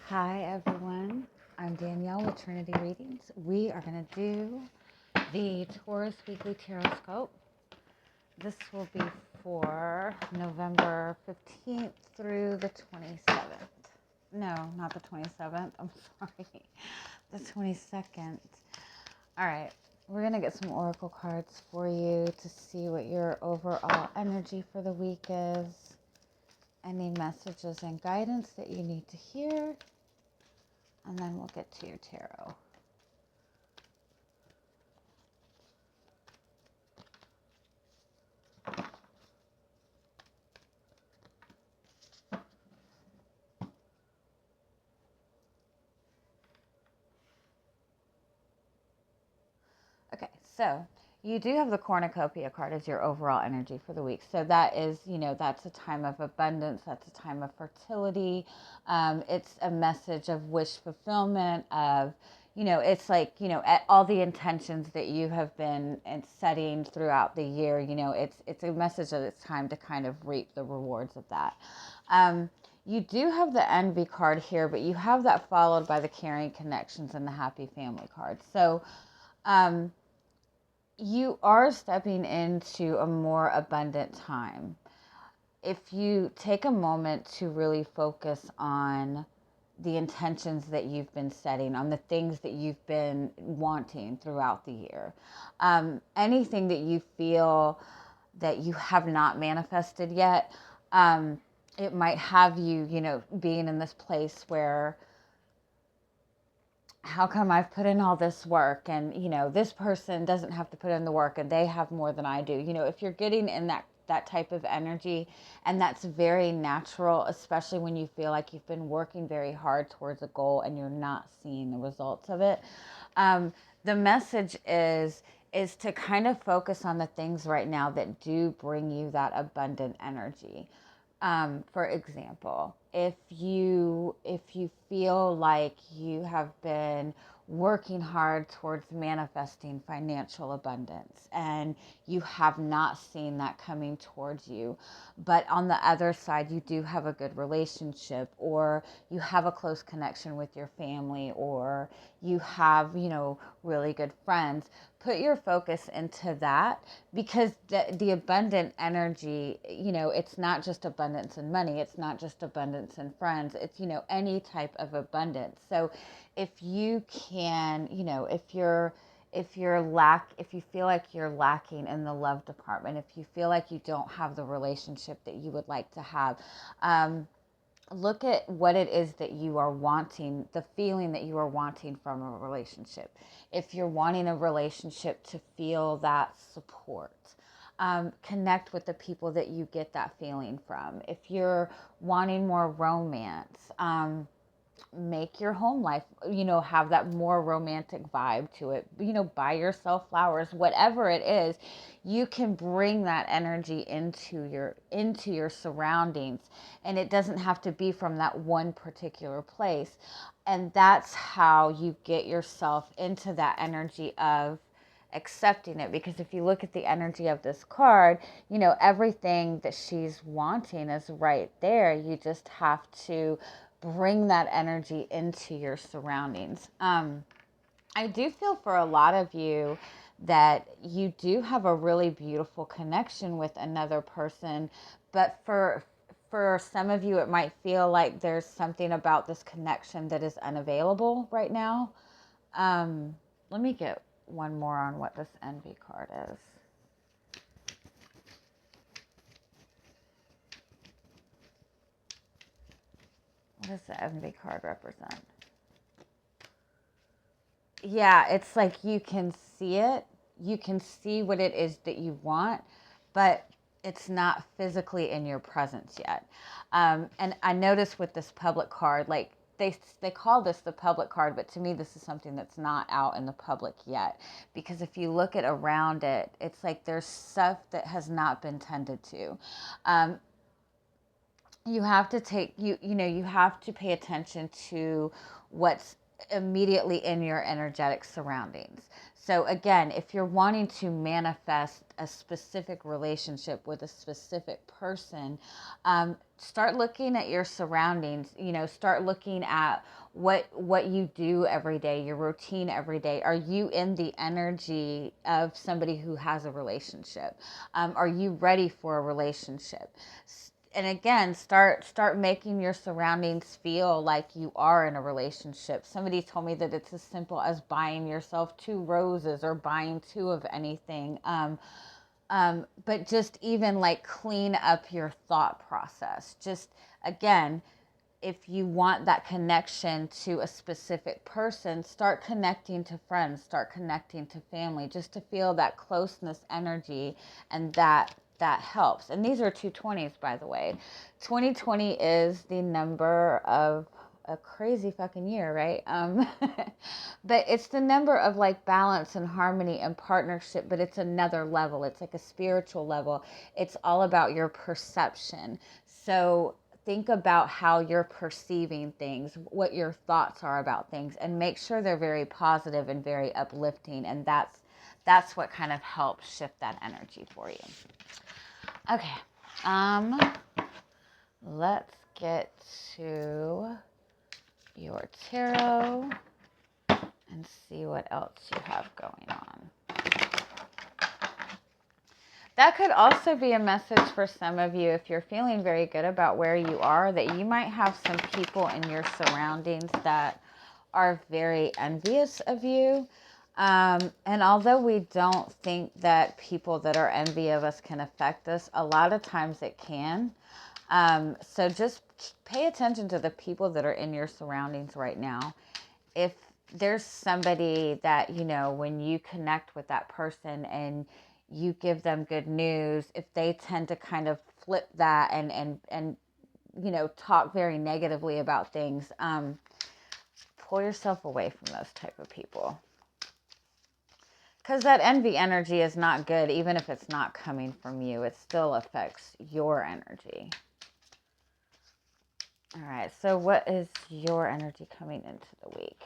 Hi everyone, I'm Danielle with Trinity Readings. We are going to do the Taurus Weekly Tarotscope. This will be for November 15th through the 27th. No, not the 27th, I'm sorry, the 22nd. All right, we're going to get some oracle cards for you to see what your overall energy for the week is. Any messages and guidance that you need to hear. And then we'll get to your tarot. Okay, so you do have the cornucopia card as your overall energy for the week. So that is, that's a time of abundance. That's a time of fertility. It's a message of wish fulfillment, of, it's like, all the intentions that you have been setting throughout the year, it's a message that it's time to kind of reap the rewards of that. You do have the envy card here, but you have that followed by the caring connections and the happy family card. So, you are stepping into a more abundant time. If you take a moment to really focus on the intentions that you've been setting, on the things that you've been wanting throughout the year, anything that you feel that you have not manifested yet, it might have you, being in this place where, how come I've put in all this work and, this person doesn't have to put in the work and they have more than I do. If you're getting in that type of energy, and that's very natural, especially when you feel like you've been working very hard towards a goal and you're not seeing the results of it. The message is to kind of focus on the things right now that do bring you that abundant energy. For example, if you feel like you have been working hard towards manifesting financial abundance and you have not seen that coming towards you, but on the other side you do have a good relationship, or you have a close connection with your family, or you have, really good friends, put your focus into that, because the abundant energy, it's not just abundance in money, it's not just abundance in friends, it's, any type of abundance. So if you can, if you feel like you're lacking in the love department, if you feel like you don't have the relationship that you would like to have, look at what it is that you are wanting, the feeling that you are wanting from a relationship. If you're wanting a relationship to feel that support, connect with the people that you get that feeling from. If you're wanting more romance, make your home life, have that more romantic vibe to it, buy yourself flowers, whatever it is, you can bring that energy into your surroundings, and it doesn't have to be from that one particular place. And that's how you get yourself into that energy of accepting it. Because if you look at the energy of this card, everything that she's wanting is right there. You just have to bring that energy into your surroundings. I do feel for a lot of you that you do have a really beautiful connection with another person, but for some of you, it might feel like there's something about this connection that is unavailable right now. Let me get one more on what this envy card is. What does the envy card represent? Yeah, it's like you can see it. You can see what it is that you want, but it's not physically in your presence yet. And I noticed with this public card, like they call this the public card, but to me this is something that's not out in the public yet. Because if you look at around it, it's like there's stuff that has not been tended to. You have to take you have to pay attention to what's immediately in your energetic surroundings. So again, if you're wanting to manifest a specific relationship with a specific person, start looking at your surroundings. Start looking at what you do every day, your routine every day. Are you in the energy of somebody who has a relationship? Are you ready for a relationship? And again, start making your surroundings feel like you are in a relationship. Somebody told me that it's as simple as buying yourself 2 roses or buying 2 of anything. But just even like clean up your thought process. Just again, if you want that connection to a specific person, start connecting to friends, start connecting to family, just to feel that closeness energy, and that helps. And these are 220s, by the way. 2020 is the number of a crazy fucking year, right? But it's the number of like balance and harmony and partnership, but it's another level. It's like a spiritual level. It's all about your perception. So think about how you're perceiving things, what your thoughts are about things, and make sure they're very positive and very uplifting. And that's what kind of helps shift that energy for you. Okay. Let's get to your tarot and see what else you have going on. That could also be a message for some of you if you're feeling very good about where you are, that you might have some people in your surroundings that are very envious of you. And although we don't think that people that are envy of us can affect us, a lot of times it can. So just pay attention to the people that are in your surroundings right now. If there's somebody that, when you connect with that person and you give them good news, if they tend to kind of flip that and talk very negatively about things, pull yourself away from those type of people. Because that envy energy is not good. Even if it's not coming from you, it still affects your energy. All right, so what is your energy coming into the week?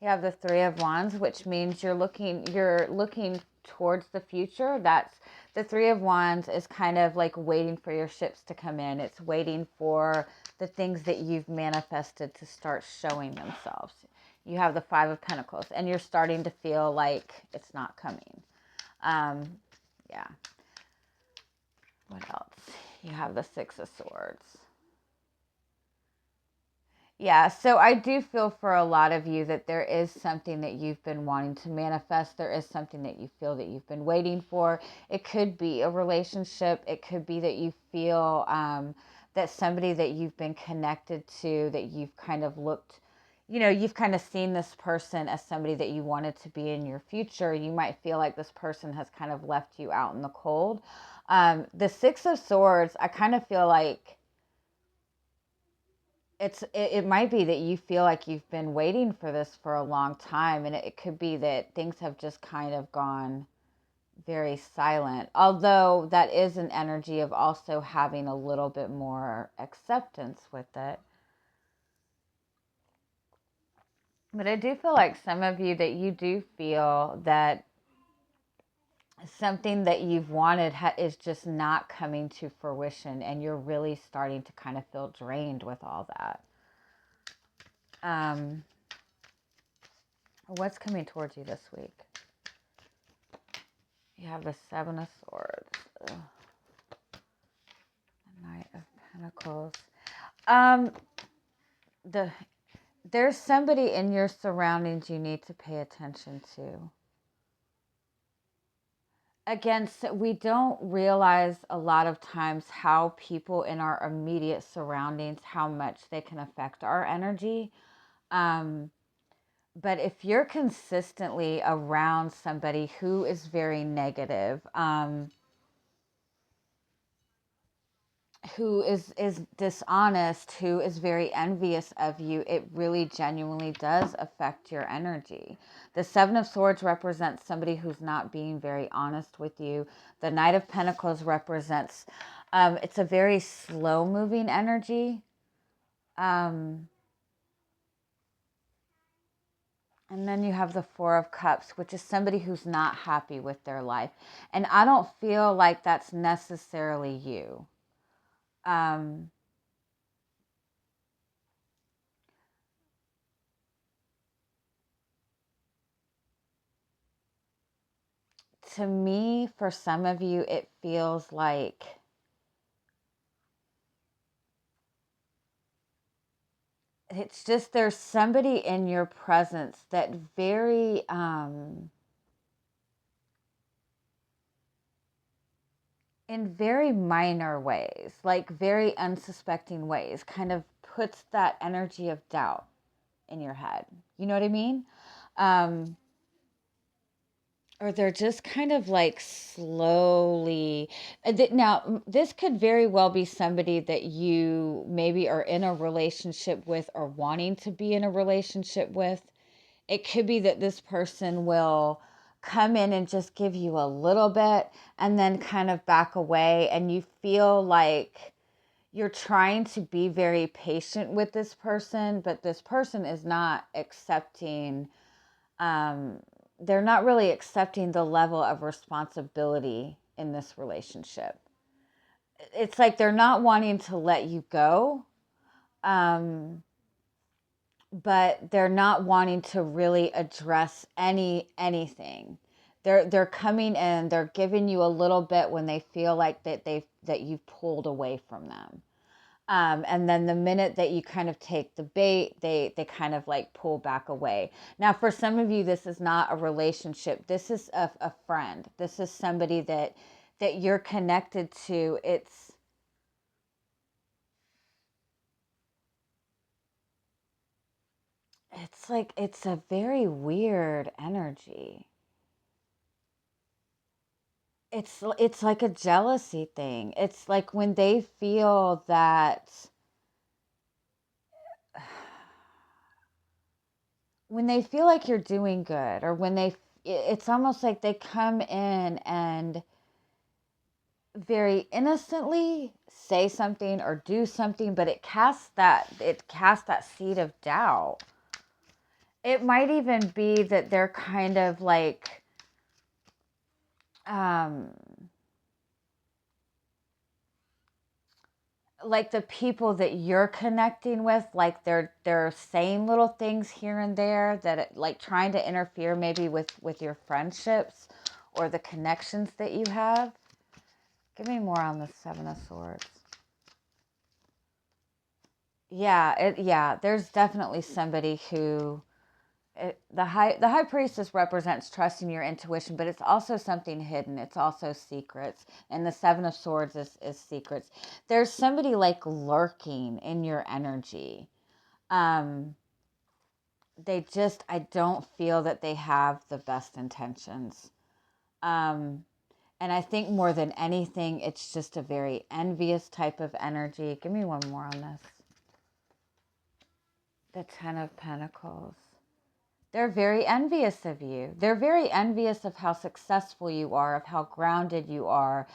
You have the 3 of Wands, which means you're looking towards the future. That's the 3 of Wands is kind of like waiting for your ships to come in. It's waiting for the things that you've manifested to start showing themselves. You have the 5 of Pentacles, and you're starting to feel like it's not coming. Yeah. What else? You have the 6 of Swords. Yeah, so I do feel for a lot of you that there is something that you've been wanting to manifest. There is something that you feel that you've been waiting for. It could be a relationship. It could be that you feel that somebody that you've been connected to, that you've kind of looked, you've kind of seen this person as somebody that you wanted to be in your future. You might feel like this person has kind of left you out in the cold. The 6 of Swords, I kind of feel like it might be that you feel like you've been waiting for this for a long time, and it could be that things have just kind of gone very silent, although that is an energy of also having a little bit more acceptance with it. But I do feel like some of you, that you do feel that something that you've wanted is just not coming to fruition, and you're really starting to kind of feel drained with all that. What's coming towards you this week? You have the 7 of Swords. Ugh. The Knight of Pentacles. There's somebody in your surroundings you need to pay attention to. Again, so we don't realize a lot of times how people in our immediate surroundings, how much they can affect our energy. But if you're consistently around somebody who is very negative, who is dishonest, who is very envious of you, it really genuinely does affect your energy. The 7 of Swords represents somebody who's not being very honest with you. The Knight of Pentacles represents, it's a very slow moving energy. And then you have the Four of Cups, which is somebody who's not happy with their life. And I don't feel like that's necessarily you. To me, for some of you, it feels like it's just there's somebody in your presence that very in very minor ways, like very unsuspecting ways, kind of puts that energy of doubt in your head. You know what I mean? Or they're just kind of like slowly. Now, this could very well be somebody that you maybe are in a relationship with or wanting to be in a relationship with. It could be that this person will come in and just give you a little bit and then kind of back away, and you feel like you're trying to be very patient with this person, but this person is not accepting, they're not really accepting the level of responsibility in this relationship. It's like they're not wanting to let you go, but they're not wanting to really address anything. They're coming in, they're giving you a little bit when they feel like that you've pulled away from them. And then the minute that you kind of take the bait, they kind of like pull back away. Now, for some of you, this is not a relationship. This is a friend. This is somebody that you're connected to. It's like it's a very weird energy. It's like a jealousy thing. It's like when they feel that when they feel like you're doing good, or when it's almost like they come in and very innocently say something or do something, but it casts that seed of doubt. It might even be that they're kind of um like the people that you're connecting with, like they're saying little things here and there that like trying to interfere maybe with your friendships or the connections that you have. Give me more on the Seven of Swords. Yeah, there's definitely somebody who the high priestess represents trusting your intuition, but it's also something hidden. It's also secrets, and the Seven of Swords is secrets. There's somebody like lurking in your energy. Um, I don't feel that they have the best intentions. Um, and I think more than anything, it's just a very envious type of energy. Give me one more on this. The Ten of Pentacles. They're very envious of you. They're very envious of how successful you are, of how grounded you are.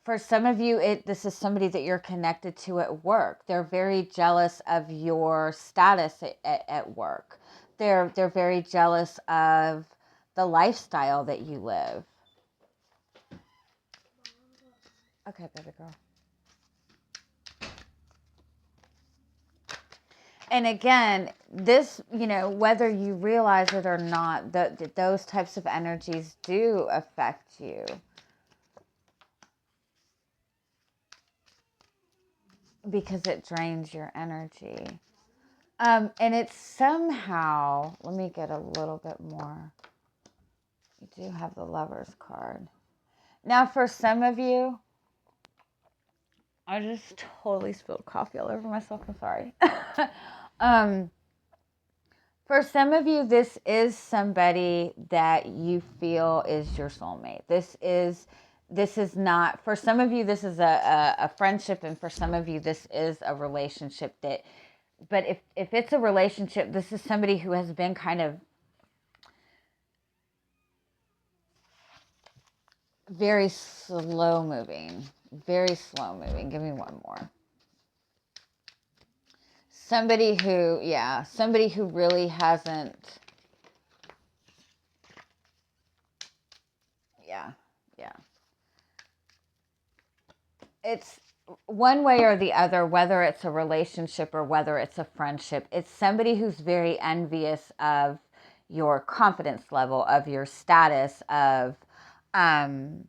For some of you, this is somebody that you're connected to at work. They're very jealous of your status at work. They're very jealous of the lifestyle that you live. Okay, baby girl. And again, this, whether you realize it or not, that those types of energies do affect you. Because it drains your energy. And it's somehow, let me get a little bit more. You do have the Lover's card. Now, for some of you, I just totally spilled coffee all over myself. I'm sorry. For some of you, this is somebody that you feel is your soulmate. This is not, for some of you, this is a friendship, and for some of you, this is a relationship but if it's a relationship, this is somebody who has been kind of very slow moving. Very slow moving. Give me one more. Somebody who really hasn't, yeah. It's one way or the other, whether it's a relationship or whether it's a friendship. It's somebody who's very envious of your confidence level, of your status, of, um,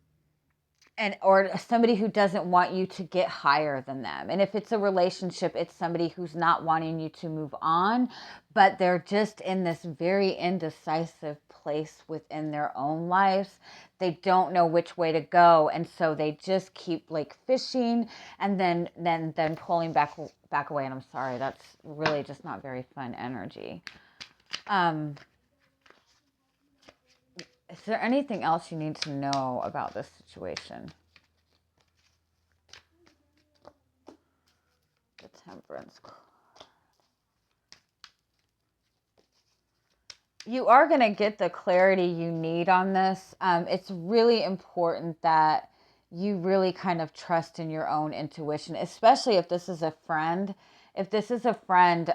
or somebody who doesn't want you to get higher than them. And if it's a relationship, it's somebody who's not wanting you to move on, but they're just in this very indecisive place within their own lives. They don't know which way to go, and so they just keep like fishing and then pulling back away. And I'm sorry, that's really just not very fun energy. Is there anything else you need to know about this situation? The Temperance. You are going to get the clarity you need on this. It's really important that you really kind of trust in your own intuition, especially if this is a friend. If this is a friend,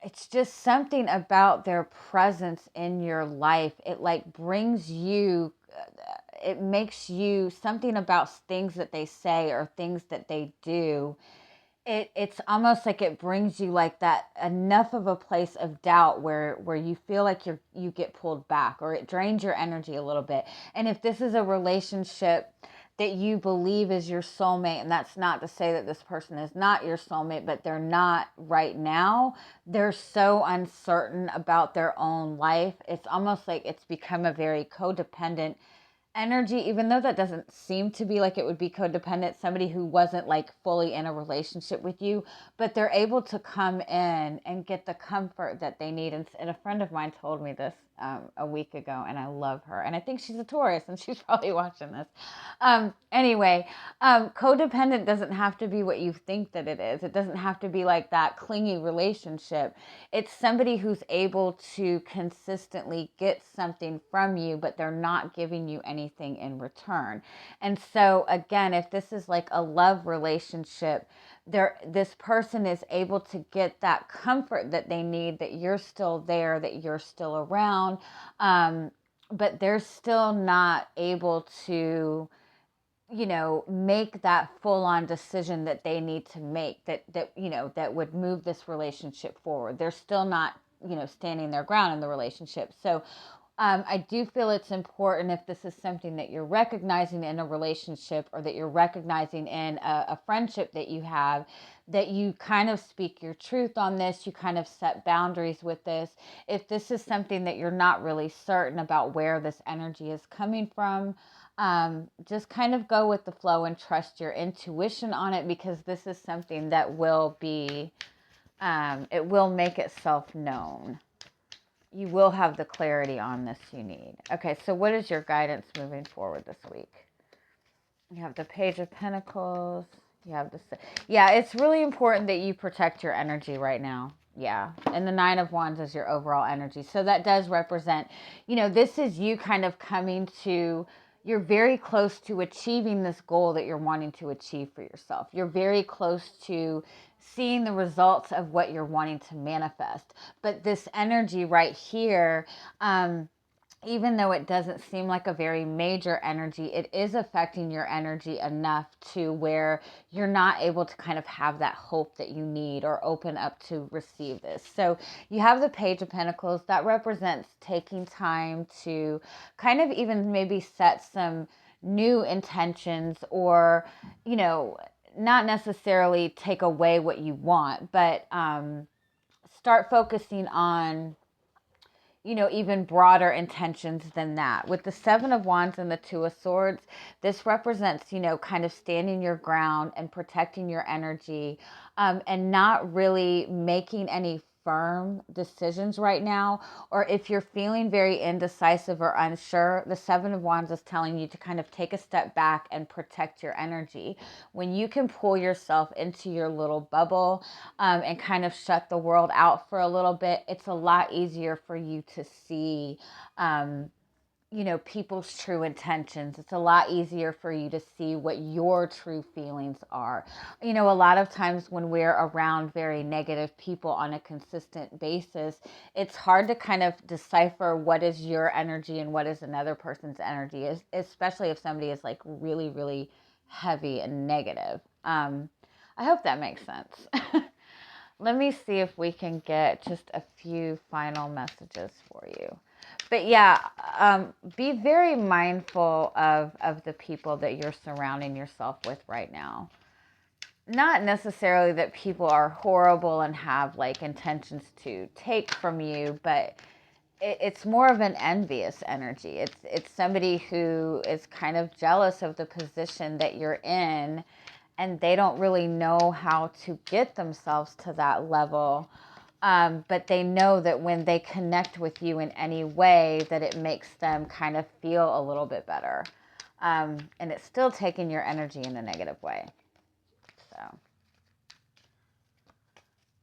it's just something about their presence in your life. It like brings you, it makes you, something about things that they say or things that they do. It's almost like it brings you like that enough of a place of doubt where you feel like you get pulled back, or it drains your energy a little bit. And if this is a relationship that you believe is your soulmate, and that's not to say that this person is not your soulmate, but they're not right now. They're so uncertain about their own life. It's almost like it's become a very codependent energy, even though that doesn't seem to be like it would be codependent, somebody who wasn't like fully in a relationship with you, but they're able to come in and get the comfort that they need. And a friend of mine told me this a week ago, and I love her. And I think she's a Taurus, and she's probably watching this. Anyway, codependent doesn't have to be what you think that it is. It doesn't have to be like that clingy relationship. It's somebody who's able to consistently get something from you, but they're not giving you anything in return. And so again, if this is like a love relationship, this person is able to get that comfort that they need, that you're still there, that you're still around, but they're still not able to, make that full-on decision that they need to make, that would move this relationship forward. They're still not, standing their ground in the relationship. So I do feel it's important, if this is something that you're recognizing in a relationship, or that you're recognizing in a friendship that you have, that you kind of speak your truth on this. You kind of set boundaries with this. If this is something that you're not really certain about where this energy is coming from, just kind of go with the flow and trust your intuition on it, because this is something that will be, it will make itself known. You will have the clarity on this you need. Okay, so what is your guidance moving forward this week? You have the Page of Pentacles. You have the... Yeah, it's really important that you protect your energy right now. Yeah, and the Nine of Wands is your overall energy. So that does represent, this is you kind of coming to... You're very close to achieving this goal that you're wanting to achieve for yourself. You're very close to seeing the results of what you're wanting to manifest. But this energy right here, even though it doesn't seem like a very major energy, it is affecting your energy enough to where you're not able to kind of have that hope that you need, or open up to receive this. So you have the Page of Pentacles. That represents taking time to kind of even maybe set some new intentions, or, not necessarily take away what you want, but start focusing on, even broader intentions than that. With the Seven of Wands and the Two of Swords, this represents, kind of standing your ground and protecting your energy, and not really making any firm decisions right now, or if you're feeling very indecisive or unsure, the Seven of Wands is telling you to kind of take a step back and protect your energy. When you can pull yourself into your little bubble and kind of shut the world out for a little bit, it's a lot easier for you to see people's true intentions. It's a lot easier for you to see what your true feelings are. A lot of times when we're around very negative people on a consistent basis, it's hard to kind of decipher what is your energy and what is another person's energy, especially if somebody is like really, really heavy and negative. I hope that makes sense. Let me see if we can get just a few final messages for you. But yeah, be very mindful of the people that you're surrounding yourself with right now. Not necessarily that people are horrible and have like intentions to take from you, but it's more of an envious energy. It's somebody who is kind of jealous of the position that you're in, and they don't really know how to get themselves to that level. But they know that when they connect with you in any way, that it makes them kind of feel a little bit better. And it's still taking your energy in a negative way. So,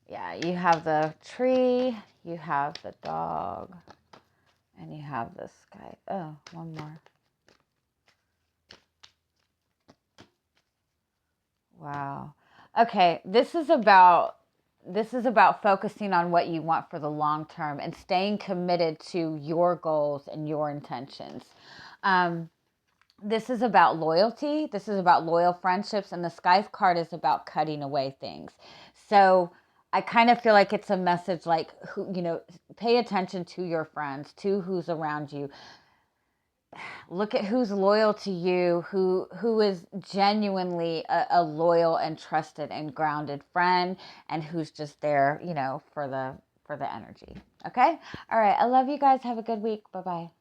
yeah, you have the tree, you have the dog, and you have the sky. Oh, one more. Wow. Okay, this is about focusing on what you want for the long term and staying committed to your goals and your intentions. This is about loyalty. This is about loyal friendships. And the Skies card is about cutting away things. So I kind of feel like it's a message like, pay attention to your friends, to who's around you. Look at who's loyal to you, who is genuinely a loyal and trusted and grounded friend, and who's just there, for the energy. Okay? All right. I love you guys. Have a good week. Bye-bye.